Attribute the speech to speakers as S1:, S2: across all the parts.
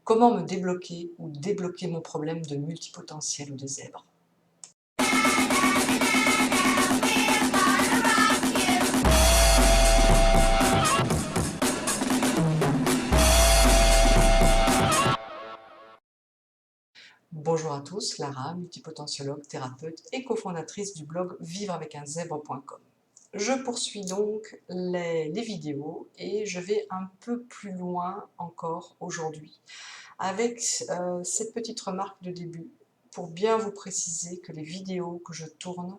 S1: Comment me débloquer ou débloquer mon problème de multipotentiel ou de zèbre? Bonjour à tous, Lara, multipotentiologue, thérapeute et cofondatrice du blog vivreavecunzèbre.com. Je poursuis donc les vidéos et je vais un peu plus loin encore aujourd'hui avec cette petite remarque de début pour bien vous préciser que les vidéos que je tourne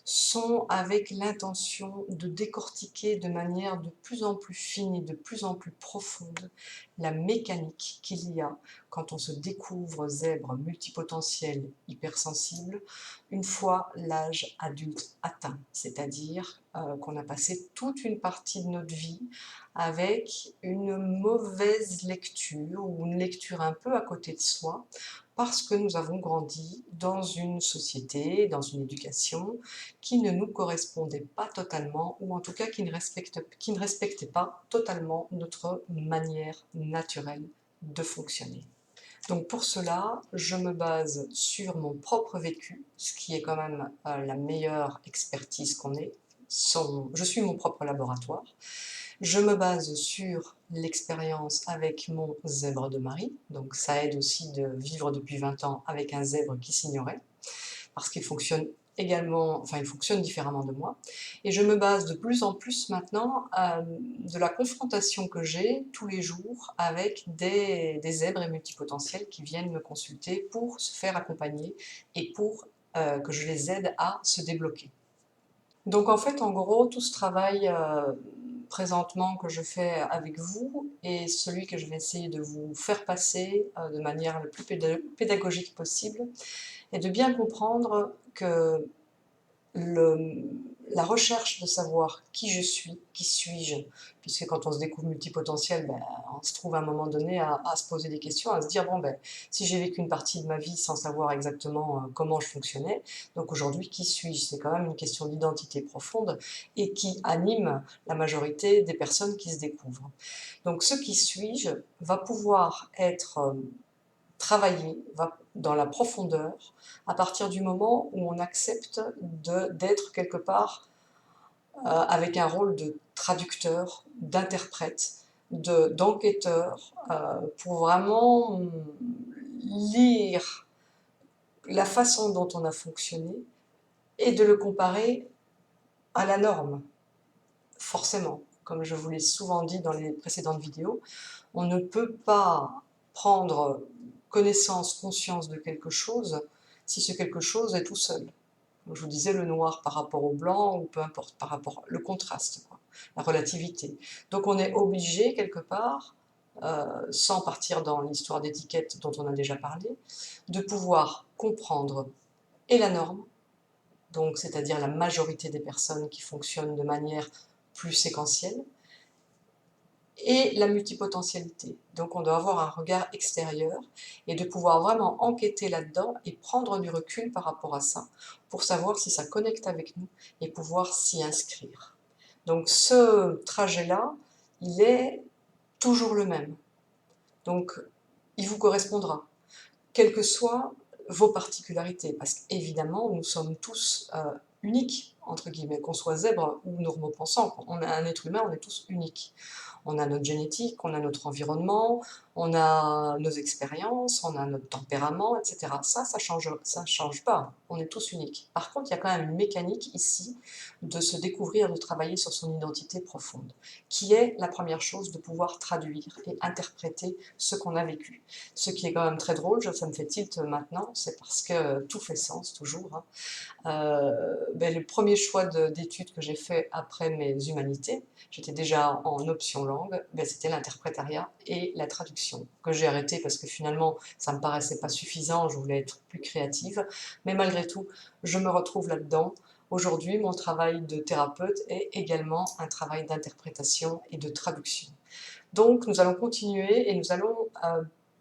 S1: sont avec l'intention de décortiquer de manière de plus en plus fine et de plus en plus profonde la mécanique qu'il y a quand on se découvre zèbre multipotentiel hypersensible une fois l'âge adulte atteint, c'est-à-dire qu'on a passé toute une partie de notre vie avec une mauvaise lecture ou une lecture un peu à côté de soi parce que nous avons grandi dans une société, dans une éducation qui ne nous correspondait pas totalement, ou en tout cas qui ne respectait pas totalement notre manière naturelle de fonctionner. Donc pour cela, je me base sur mon propre vécu, ce qui est quand même la meilleure expertise qu'on ait. Je suis mon propre laboratoire. Je me base sur l'expérience avec mon zèbre de mari, donc ça aide aussi de vivre depuis 20 ans avec un zèbre qui s'ignorait, parce qu'il fonctionne également, enfin il fonctionne différemment de moi, et je me base de plus en plus maintenant de la confrontation que j'ai tous les jours avec des zèbres et multipotentiels qui viennent me consulter pour se faire accompagner et pour que je les aide à se débloquer. Donc en fait, en gros, tout ce travail présentement que je fais avec vous et celui que je vais essayer de vous faire passer de manière le plus pédagogique possible est de bien comprendre que la recherche de savoir qui je suis, qui suis-je, puisque quand on se découvre multipotentiel, ben, on se trouve à un moment donné à se poser des questions, à se dire, bon, ben, si j'ai vécu une partie de ma vie sans savoir exactement comment je fonctionnais, donc aujourd'hui, qui suis-je? C'est quand même une question d'identité profonde et qui anime la majorité des personnes qui se découvrent. Donc ce qui suis-je va pouvoir être travaillé dans la profondeur à partir du moment où on accepte d'être quelque part avec un rôle de traducteur, d'interprète, d'enquêteur, pour vraiment lire la façon dont on a fonctionné et de le comparer à la norme, forcément. Comme je vous l'ai souvent dit dans les précédentes vidéos, on ne peut pas prendre connaissance, conscience de quelque chose si ce quelque chose est tout seul. Comme je vous disais, le noir par rapport au blanc, ou peu importe, par rapport au contraste, quoi, la relativité. Donc on est obligé, quelque part, sans partir dans l'histoire d'étiquette dont on a déjà parlé, de pouvoir comprendre et la norme, donc c'est-à-dire la majorité des personnes qui fonctionnent de manière plus séquentielle, et la multipotentialité. Donc on doit avoir un regard extérieur et de pouvoir vraiment enquêter là-dedans et prendre du recul par rapport à ça pour savoir si ça connecte avec nous et pouvoir s'y inscrire. Donc ce trajet-là, il est toujours le même. Donc il vous correspondra, quelles que soient vos particularités, parce qu'évidemment nous sommes tous uniques, entre guillemets, qu'on soit zèbre ou normopensant. On a un être humain, on est tous uniques. On a notre génétique, on a notre environnement, on a nos expériences, on a notre tempérament, etc. Ça change pas, on est tous uniques. Par contre, il y a quand même une mécanique ici de se découvrir, de travailler sur son identité profonde, qui est la première chose, de pouvoir traduire et interpréter ce qu'on a vécu. Ce qui est quand même très drôle, ça me fait tilt maintenant, c'est parce que tout fait sens, toujours, hein. Le premier choix d'études que j'ai fait après mes humanités, j'étais déjà en option langue, c'était l'interprétariat et la traduction, que j'ai arrêté parce que finalement ça me paraissait pas suffisant, je voulais être plus créative, mais malgré tout, je me retrouve là-dedans. Aujourd'hui, mon travail de thérapeute est également un travail d'interprétation et de traduction. Donc nous allons continuer et nous allons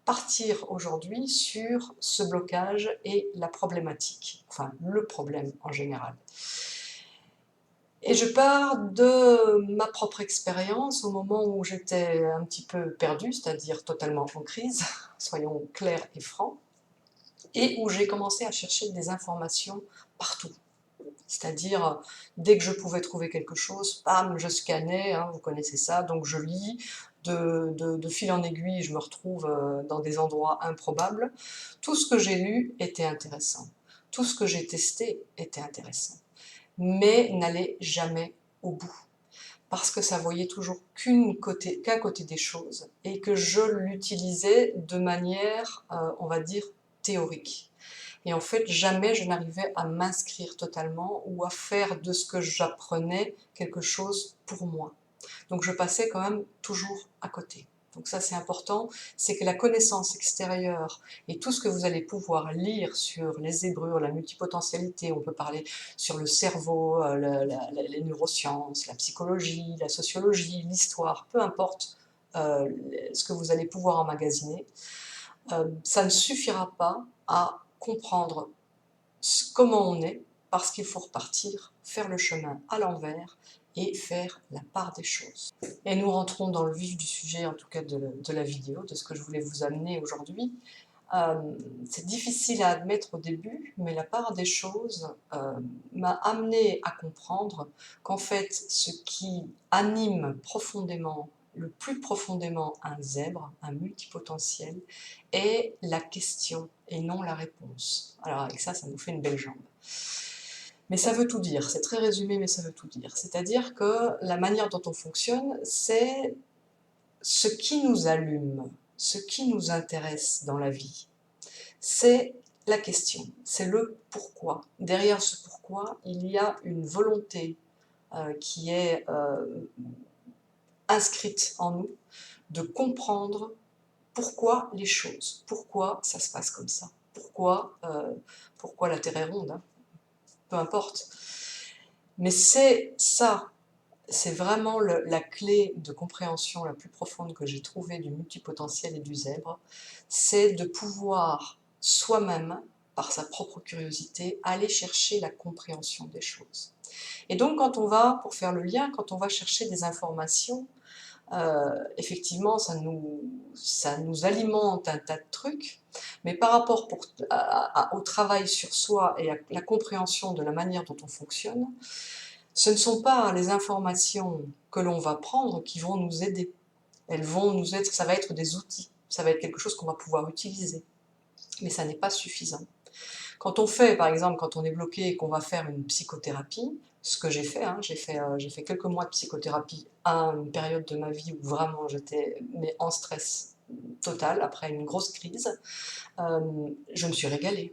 S1: partir aujourd'hui sur ce blocage et la problématique, enfin le problème en général. Et je pars de ma propre expérience au moment où j'étais un petit peu perdue, c'est-à-dire totalement en crise, soyons clairs et francs, et où j'ai commencé à chercher des informations partout. C'est-à-dire, dès que je pouvais trouver quelque chose, bam, je scannais, hein, vous connaissez ça, donc je lis, de fil en aiguille, je me retrouve dans des endroits improbables. Tout ce que j'ai lu était intéressant. Tout ce que j'ai testé était intéressant. Mais n'allait jamais au bout. Parce que ça voyait toujours qu'un côté des choses et que je l'utilisais de manière, on va dire, théorique. Et en fait, jamais je n'arrivais à m'inscrire totalement ou à faire de ce que j'apprenais quelque chose pour moi. Donc je passais quand même toujours à côté. Donc ça c'est important, c'est que la connaissance extérieure et tout ce que vous allez pouvoir lire sur les zébrures, la multipotentialité, on peut parler sur le cerveau, les neurosciences, la psychologie, la sociologie, l'histoire, peu importe ce que vous allez pouvoir emmagasiner, ça ne suffira pas à comprendre comment on est, parce qu'il faut repartir, faire le chemin à l'envers et faire la part des choses. Et nous rentrons dans le vif du sujet, en tout cas de la vidéo, de ce que je voulais vous amener aujourd'hui. C'est difficile à admettre au début, mais la part des choses m'a amené à comprendre qu'en fait, ce qui anime profondément, le plus profondément un zèbre, un multipotentiel, est la question et non la réponse. Alors avec ça, ça nous fait une belle jambe. Mais ça veut tout dire, c'est très résumé, mais ça veut tout dire. C'est-à-dire que la manière dont on fonctionne, c'est ce qui nous allume, ce qui nous intéresse dans la vie. C'est la question, c'est le pourquoi. Derrière ce pourquoi, il y a une volonté qui est inscrite en nous de comprendre pourquoi les choses, pourquoi ça se passe comme ça, pourquoi la Terre est ronde, hein, peu importe. Mais c'est ça, c'est vraiment la clé de compréhension la plus profonde que j'ai trouvée du multipotentiel et du zèbre, c'est de pouvoir soi-même, par sa propre curiosité, aller chercher la compréhension des choses. Et donc quand on va, pour faire le lien, quand on va chercher des informations, effectivement ça nous alimente un tas de trucs, mais par rapport au travail sur soi et à la compréhension de la manière dont on fonctionne, ce ne sont pas les informations que l'on va prendre qui vont nous aider. Elles vont nous être, ça va être des outils, ça va être quelque chose qu'on va pouvoir utiliser, mais ça n'est pas suffisant. Quand on fait, par exemple, quand on est bloqué et qu'on va faire une psychothérapie, ce que j'ai fait, hein, j'ai fait quelques mois de psychothérapie à une période de ma vie où vraiment j'étais en stress total, après une grosse crise, je me suis régalée.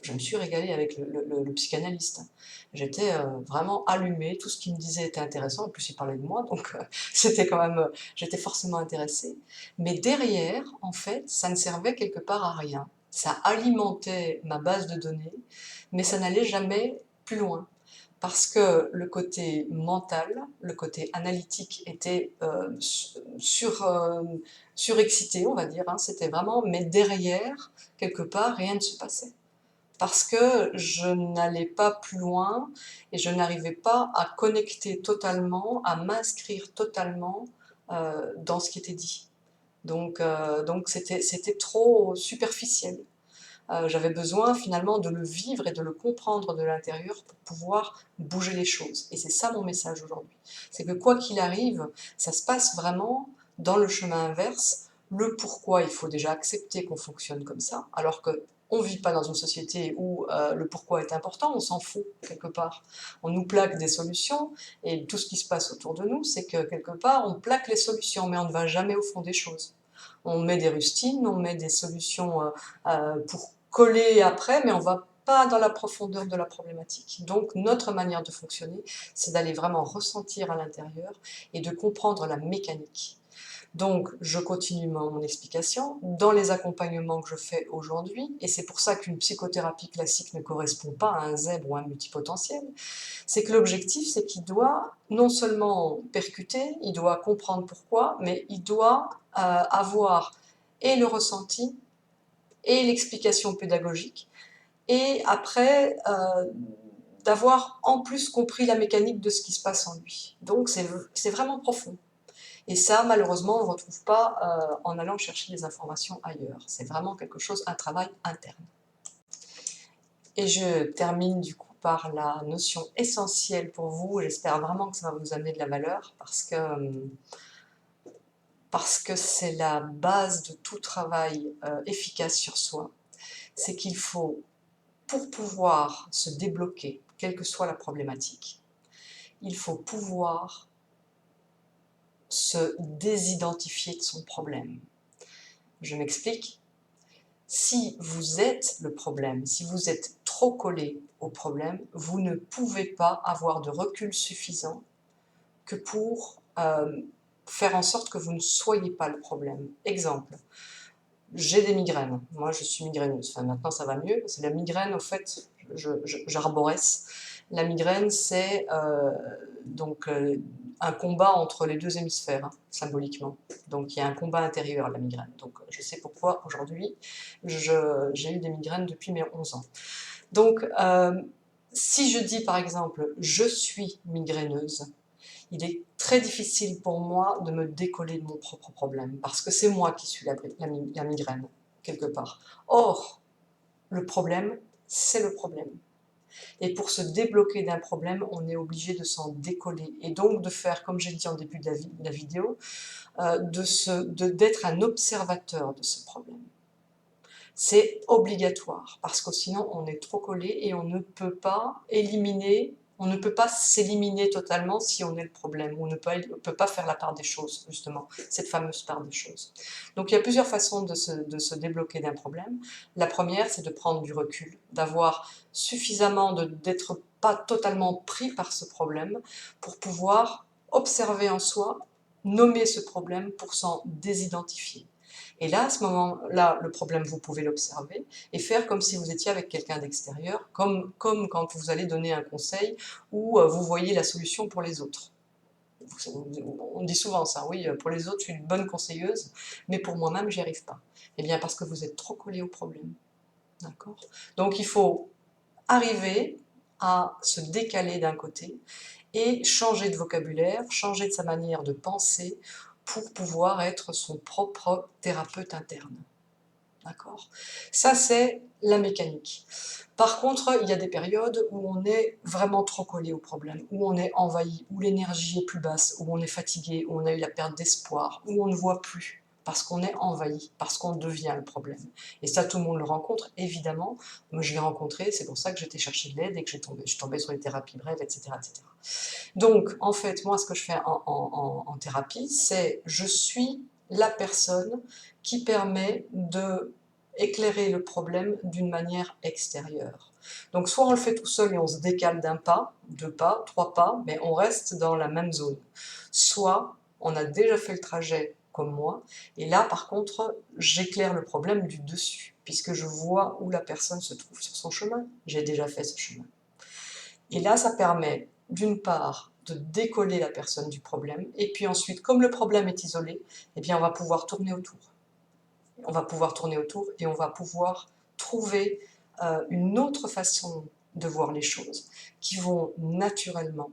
S1: Je me suis régalée avec le psychanalyste. J'étais vraiment allumée, tout ce qu'il me disait était intéressant, en plus il parlait de moi, donc c'était quand même, j'étais forcément intéressée. Mais derrière, en fait, ça ne servait quelque part à rien. Ça alimentait ma base de données, mais ça n'allait jamais plus loin. Parce que le côté mental, le côté analytique était surexcité, on va dire, hein, c'était vraiment, mais derrière, quelque part, rien ne se passait. Parce que je n'allais pas plus loin et je n'arrivais pas à connecter totalement, à m'inscrire totalement dans ce qui était dit. Donc c'était trop superficiel. J'avais besoin finalement de le vivre et de le comprendre de l'intérieur pour pouvoir bouger les choses. Et c'est ça mon message aujourd'hui. C'est que quoi qu'il arrive, ça se passe vraiment dans le chemin inverse. Le pourquoi, il faut déjà accepter qu'on fonctionne comme ça, alors que on ne vit pas dans une société où le pourquoi est important, on s'en fout quelque part. On nous plaque des solutions et tout ce qui se passe autour de nous, c'est que quelque part on plaque les solutions, mais on ne va jamais au fond des choses. On met des rustines, on met des solutions pour coller après, mais on va pas dans la profondeur de la problématique. Donc notre manière de fonctionner, c'est d'aller vraiment ressentir à l'intérieur et de comprendre la mécanique. Donc je continue mon explication dans les accompagnements que je fais aujourd'hui, et c'est pour ça qu'une psychothérapie classique ne correspond pas à un zèbre ou un multipotentiel, c'est que l'objectif c'est qu'il doit non seulement percuter, il doit comprendre pourquoi, mais il doit avoir et le ressenti et l'explication pédagogique, et après d'avoir en plus compris la mécanique de ce qui se passe en lui. Donc c'est vraiment profond. Et ça, malheureusement, on ne retrouve pas en allant chercher des informations ailleurs. C'est vraiment quelque chose, un travail interne. Et je termine du coup par la notion essentielle pour vous. J'espère vraiment que ça va vous amener de la valeur parce que c'est la base de tout travail efficace sur soi. C'est qu'il faut, pour pouvoir se débloquer, quelle que soit la problématique, il faut pouvoir se désidentifier de son problème. Je m'explique. Si vous êtes le problème, si vous êtes trop collé au problème, vous ne pouvez pas avoir de recul suffisant que pour faire en sorte que vous ne soyez pas le problème. Exemple, j'ai des migraines. Moi, je suis migraineuse. Enfin, maintenant, ça va mieux. C'est la migraine, en fait, j'arboresse. La migraine, c'est un combat entre les deux hémisphères, hein, symboliquement. Donc, il y a un combat intérieur, la migraine. Donc, je sais pourquoi, aujourd'hui, j'ai eu des migraines depuis mes 11 ans. Donc, si je dis, par exemple, « je suis migraineuse », il est très difficile pour moi de me décoller de mon propre problème, parce que c'est moi qui suis la migraine, quelque part. Or, le problème, c'est le problème. Et pour se débloquer d'un problème, on est obligé de s'en décoller. Et donc de faire, comme j'ai dit en début de la vidéo, d'être un observateur de ce problème. C'est obligatoire, parce que sinon on est trop collé et on ne peut pas éliminer, on ne peut pas s'éliminer totalement si on est le problème. On ne peut pas faire la part des choses, justement, cette fameuse part des choses. Donc il y a plusieurs façons de se débloquer d'un problème. La première, c'est de prendre du recul, d'avoir suffisamment, d'être pas totalement pris par ce problème pour pouvoir observer en soi, nommer ce problème pour s'en désidentifier. Et là, à ce moment-là, le problème, vous pouvez l'observer et faire comme si vous étiez avec quelqu'un d'extérieur, comme quand vous allez donner un conseil ou vous voyez la solution pour les autres. On dit souvent ça, oui, pour les autres, je suis une bonne conseilleuse, mais pour moi-même, j'y arrive pas. Eh bien, parce que vous êtes trop collé au problème. D'accord ? Donc, il faut arriver à se décaler d'un côté et changer de vocabulaire, changer de sa manière de penser pour pouvoir être son propre thérapeute interne. D'accord ? Ça, c'est la mécanique. Par contre, il y a des périodes où on est vraiment trop collé au problème, où on est envahi, où l'énergie est plus basse, où on est fatigué, où on a eu la perte d'espoir, où on ne voit plus, parce qu'on est envahi, parce qu'on devient le problème. Et ça, tout le monde le rencontre, évidemment. Moi, je l'ai rencontré, c'est pour ça que j'étais chercher de l'aide et que je suis tombée sur les thérapies brèves, etc., etc. Donc, en fait, moi, ce que je fais en thérapie, c'est je suis la personne qui permet de éclairer le problème d'une manière extérieure. Donc, soit on le fait tout seul et on se décale d'un pas, 2 pas, 3 pas, mais on reste dans la même zone. Soit on a déjà fait le trajet comme moi, et là, par contre, j'éclaire le problème du dessus, puisque je vois où la personne se trouve sur son chemin. J'ai déjà fait ce chemin. Et là, ça permet, d'une part, de décoller la personne du problème, et puis ensuite, comme le problème est isolé, eh bien, on va pouvoir tourner autour. On va pouvoir tourner autour et on va pouvoir trouver une autre façon de voir les choses qui vont naturellement,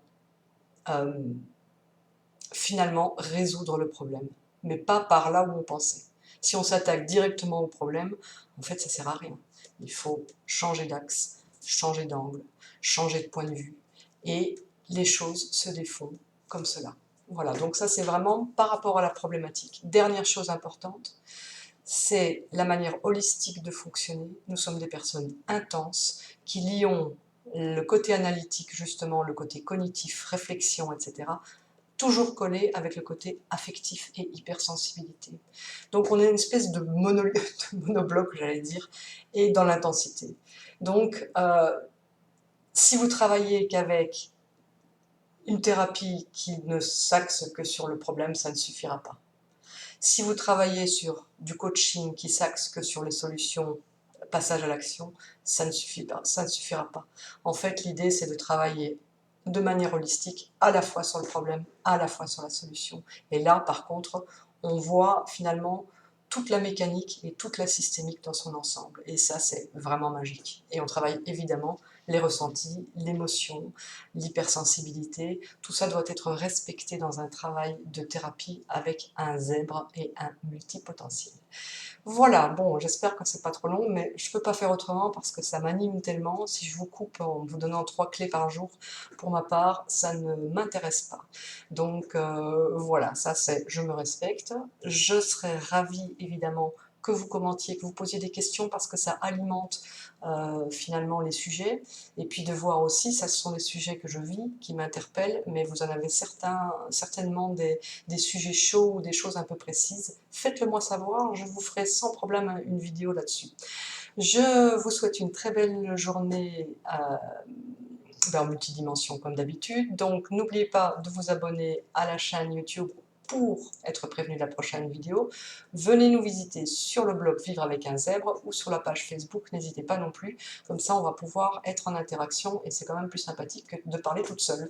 S1: finalement, résoudre le problème, mais pas par là où on pensait. Si on s'attaque directement au problème, en fait, ça ne sert à rien. Il faut changer d'axe, changer d'angle, changer de point de vue, et les choses se défont comme cela. Voilà, donc ça c'est vraiment par rapport à la problématique. Dernière chose importante, c'est la manière holistique de fonctionner. Nous sommes des personnes intenses qui lions le côté analytique, justement, le côté cognitif, réflexion, etc., toujours collé avec le côté affectif et hypersensibilité. Donc on est une espèce de monobloc, j'allais dire, et dans l'intensité. Donc, si vous travaillez qu'avec une thérapie qui ne s'axe que sur le problème, ça ne suffira pas. Si vous travaillez sur du coaching qui s'axe que sur les solutions, passage à l'action, ça ne suffira pas. En fait, l'idée, c'est de travailler de manière holistique, à la fois sur le problème, à la fois sur la solution. Et là, par contre, on voit finalement toute la mécanique et toute la systémique dans son ensemble. Et ça, c'est vraiment magique. Et on travaille évidemment les ressentis, l'émotion, l'hypersensibilité, tout ça doit être respecté dans un travail de thérapie avec un zèbre et un multipotentiel. Voilà, bon, j'espère que c'est pas trop long, mais je peux pas faire autrement parce que ça m'anime tellement. Si je vous coupe en vous donnant 3 clés par jour, pour ma part, ça ne m'intéresse pas. Donc voilà, ça c'est je me respecte. Je serais ravie évidemment que vous commentiez, que vous posiez des questions parce que ça alimente finalement les sujets. Et puis de voir aussi, ça ce sont des sujets que je vis, qui m'interpellent, mais vous en avez certainement des sujets chauds ou des choses un peu précises. Faites-le moi savoir, je vous ferai sans problème une vidéo là-dessus. Je vous souhaite une très belle journée en multidimension comme d'habitude. Donc n'oubliez pas de vous abonner à la chaîne YouTube pour être prévenu de la prochaine vidéo. Venez nous visiter sur le blog Vivre avec un zèbre ou sur la page Facebook, n'hésitez pas non plus. Comme ça, on va pouvoir être en interaction et c'est quand même plus sympathique que de parler toute seule.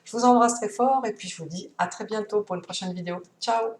S1: Je vous embrasse très fort et puis je vous dis à très bientôt pour une prochaine vidéo. Ciao!